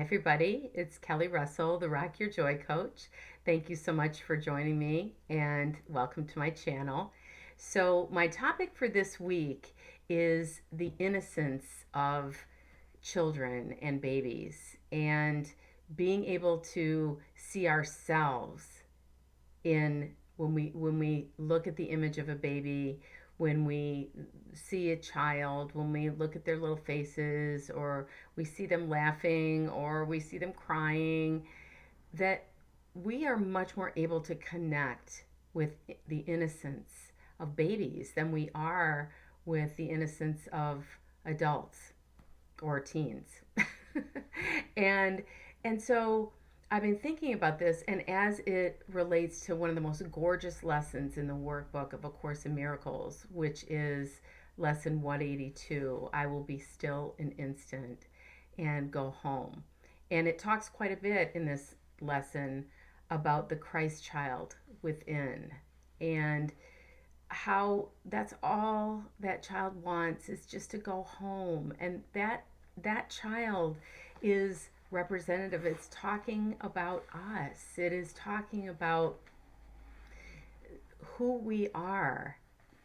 everybody. It's Kelly Russell, the Rock Your Joy Coach. Thank you so much for joining me and welcome to my channel. So, my topic for this week is the innocence of children and babies and being able to see ourselves in when we look at the image of a baby, when we see a child, when we look at their little faces, or we see them laughing, or we see them crying, that we are much more able to connect with the innocence of babies than we are with the innocence of adults or teens. and and so I've been thinking about this, and as it relates to one of the most gorgeous lessons in the Workbook of A Course in Miracles, which is lesson 182, I will be still an instant and go home. And it talks quite a bit in this lesson about the Christ child within, and how that's all that child wants is just to go home. And that child is representative. It's talking about us. It is talking about who we are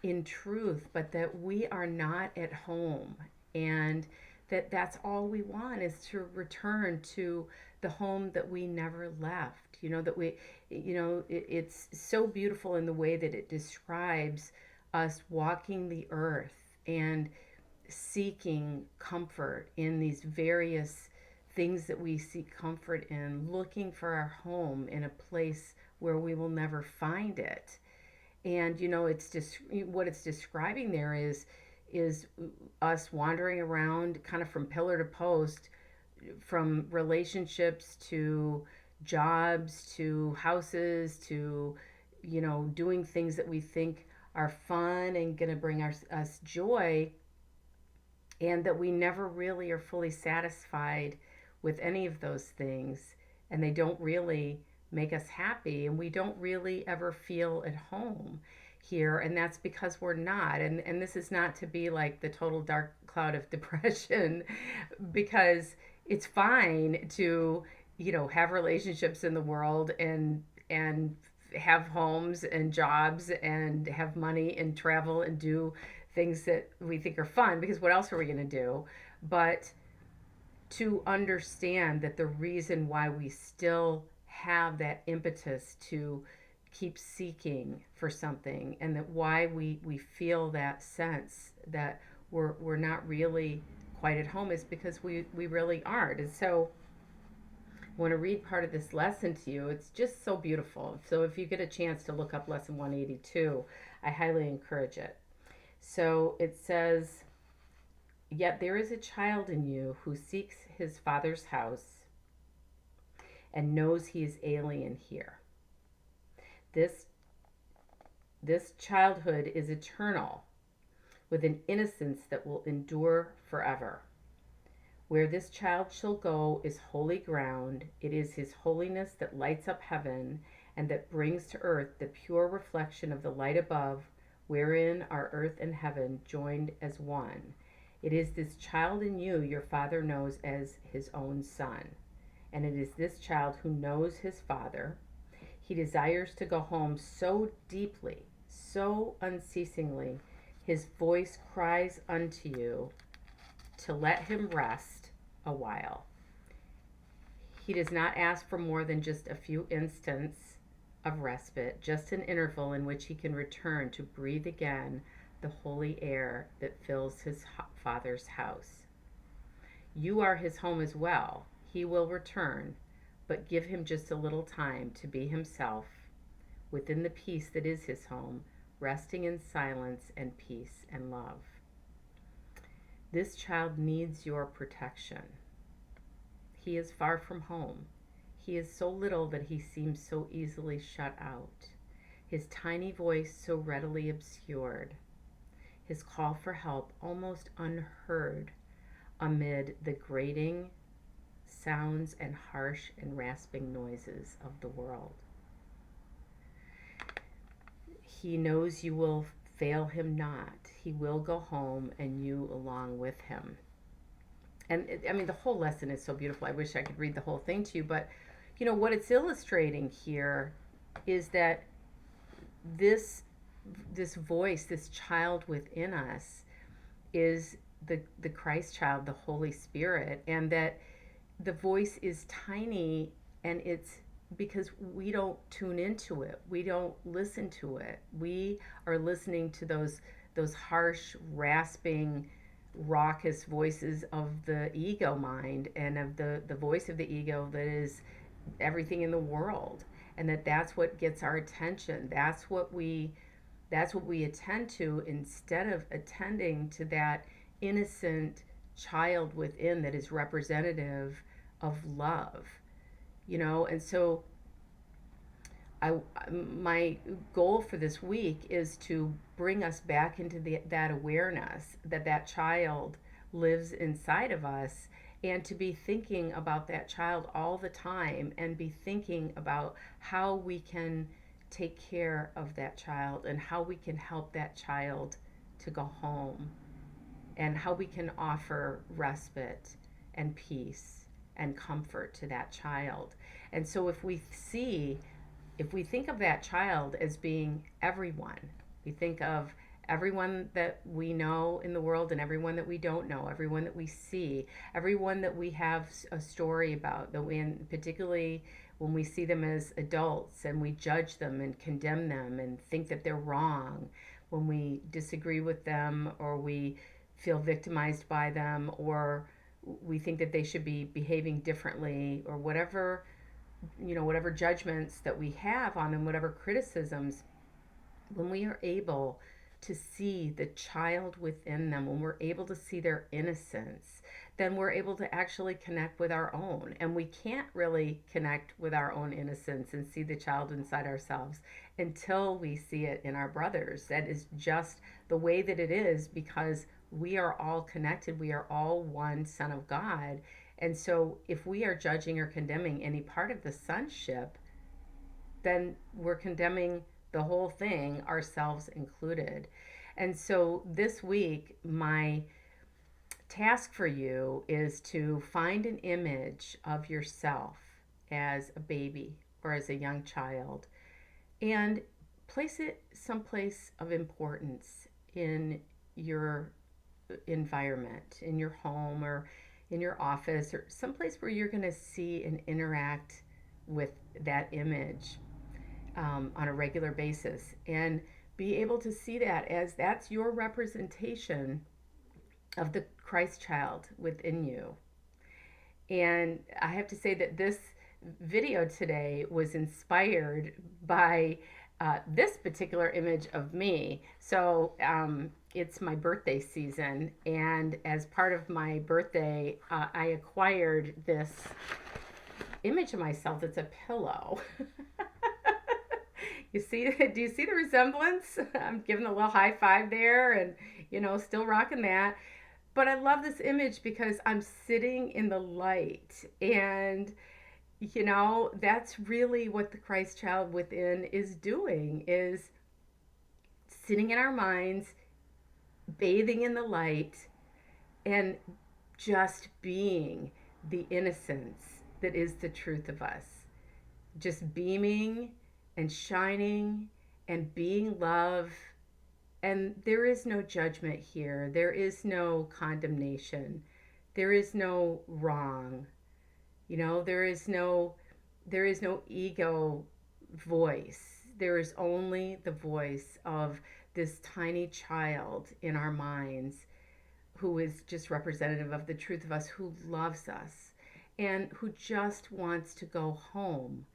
in truth, but that we are not at home, and that's all we want is to return to the home that we never left. That we, it's so beautiful in the way that it describes us walking the earth and seeking comfort in these various things that we seek comfort in, looking for our home in a place where we will never find it. And it's just what it's describing there is us wandering around kind of from pillar to post, from relationships to jobs to houses to doing things that we think are fun and going to bring us joy, and that we never really are fully satisfied with any of those things, and they don't really make us happy, and we don't really ever feel at home here. And that's because we're not. And this is not to be like the total dark cloud of depression, because it's fine to have relationships in the world and have homes and jobs and have money and travel and do things that we think are fun, because what else are we going to do? But to understand that the reason why we still have that impetus to keep seeking for something, and that why we feel that sense that we're not really quite at home, is because we really aren't. And so I want to read part of this lesson to you. It's just so beautiful. So if you get a chance to look up lesson 182, I highly encourage it. So it says, "Yet there is a child in you who seeks his father's house and knows he is alien here. This childhood is eternal, with an innocence that will endure forever. Where this child shall go is holy ground. It is his holiness that lights up heaven and that brings to earth the pure reflection of the light above, wherein are earth and heaven joined as one. It is this child in you your Father knows as his own Son, and it is this child who knows his Father. He desires to go home so deeply, so unceasingly, his voice cries unto you to let him rest a while. He does not ask for more than just a few instants of respite, just an interval in which he can return to breathe again the holy air that fills his Father's house. You are his home as well. He will return, but give him just a little time to be himself within the peace that is his home, resting in silence and peace and love. This child needs your protection. He is far from home. He is so little that he seems so easily shut out, his tiny voice so readily obscured, his call for help almost unheard amid the grating sounds and harsh and rasping noises of the world. He knows you will fail him not. He will go home, and you along with him. And I mean, the whole lesson is so beautiful. I wish I could read the whole thing to you, but what it's illustrating here is that this this voice, this child within us, is the Christ child, the Holy Spirit, and that the voice is tiny, and it's because we don't tune into it. We don't listen to it. We are listening to those harsh, rasping, raucous voices of the ego mind, and of the voice of the ego that is everything in the world, and that's what gets our attention. That's what we attend to, instead of attending to that innocent child within that is representative of love. And so I my goal for this week is to bring us back into that awareness that that child lives inside of us, and to be thinking about that child all the time, and be thinking about how we can take care of that child, and how we can help that child to go home, and how we can offer respite and peace and comfort to that child. And so if we think of that child as being everyone, we think of everyone that we know in the world, and everyone that we don't know, everyone that we see, everyone that we have a story about, that we, particularly when we see them as adults and we judge them and condemn them and think that they're wrong, when we disagree with them, or we feel victimized by them, or we think that they should be behaving differently, or whatever judgments that we have on them, whatever criticisms, when we are able to see the child within them, when we're able to see their innocence, then we're able to actually connect with our own. And we can't really connect with our own innocence and see the child inside ourselves until we see it in our brothers. That is just the way that it is, because we are all connected. We are all one Son of God. And so if we are judging or condemning any part of the sonship, then we're condemning the whole thing, ourselves included. And so this week, my task for you is to find an image of yourself as a baby or as a young child, and place it someplace of importance in your environment, in your home or in your office, or someplace where you're going to see and interact with that image on a regular basis, and be able to see that as that's your representation of the Christ child within you. And I have to say that this video today was inspired by this particular image of me. So it's my birthday season, and as part of my birthday, I acquired this image of myself. It's a pillow. Do you see the resemblance? I'm giving a little high five there, and still rocking that. But I love this image because I'm sitting in the light, and that's really what the Christ child within is doing, is sitting in our minds, bathing in the light, and just being the innocence that is the truth of us. Just beaming and shining and being love. And there is no judgment here. There is no condemnation. There is no wrong. There is no ego voice. There is only the voice of this tiny child in our minds, who is just representative of the truth of us, who loves us and who just wants to go home.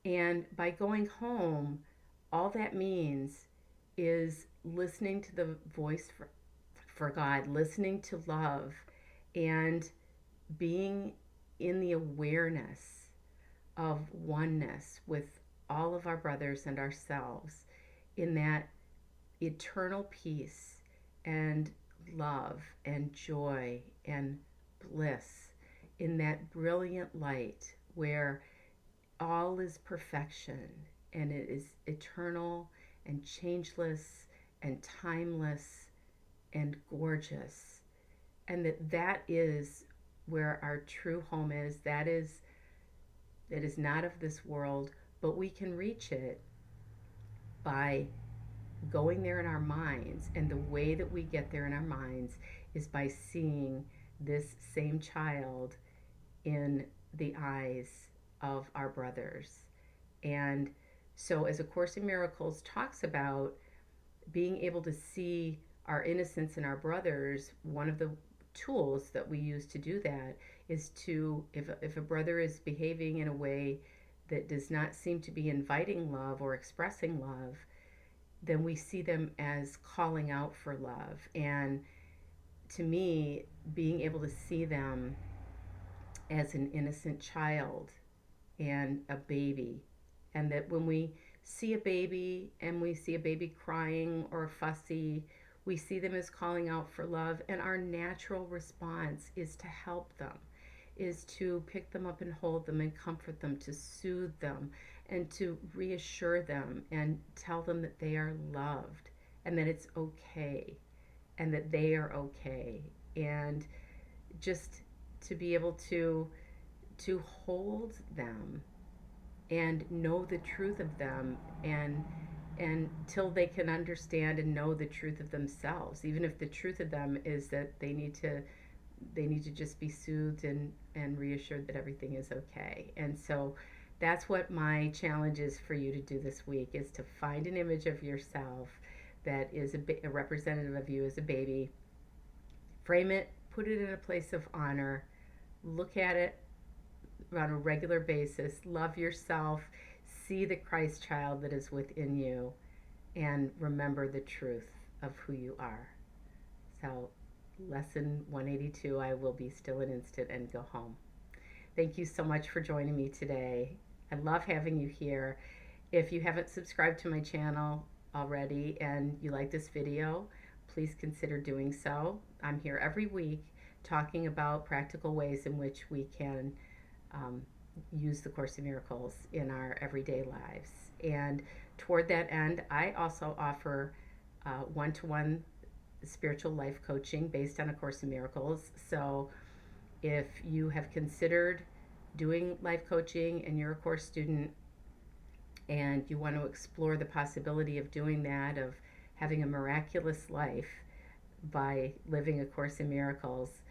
And by going home, all that means is listening to the voice for God, listening to love, and being in the awareness of oneness with all of our brothers and ourselves, in that eternal peace and love and joy and bliss, in that brilliant light where all is perfection, and it is eternal and changeless and timeless and gorgeous, and that is where our true home is. That is, it is not of this world, but we can reach it by going there in our minds. And the way that we get there in our minds is by seeing this same child in the eyes of our brothers. And so, as A Course in Miracles talks about being able to see our innocence in our brothers, one of the tools that we use to do that is to, if a brother is behaving in a way that does not seem to be inviting love or expressing love, then we see them as calling out for love. And to me, being able to see them as an innocent child and a baby, and that when we see a baby and we see a baby crying or fussy, we see them as calling out for love, and our natural response is to help them, is to pick them up and hold them and comfort them, to soothe them and to reassure them and tell them that they are loved and that it's okay and that they are okay. And just to be able to hold them and know the truth of them, and till they can understand and know the truth of themselves, even if the truth of them is that they need to just be soothed and reassured that everything is okay. And so that's what my challenge is for you to do this week, is to find an image of yourself that is a representative of you as a baby, frame it, put it in a place of honor, look at it on a regular basis, love yourself, see the Christ child that is within you, and remember the truth of who you are. So, lesson 182, I will be still an instant and go home. Thank you so much for joining me today. I love having you here. If you haven't subscribed to my channel already and you like this video, please consider doing so. I'm here every week talking about practical ways in which we can use the Course in Miracles in our everyday lives. And toward that end, I also offer one-to-one spiritual life coaching based on A Course in Miracles. So if you have considered doing life coaching and you're a course student and you want to explore the possibility of doing that, of having a miraculous life by living A Course in Miracles,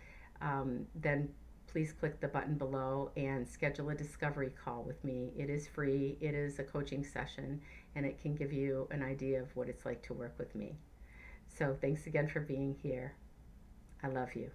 then please click the button below and schedule a discovery call with me. It is free. It is a coaching session, and it can give you an idea of what it's like to work with me. So thanks again for being here. I love you.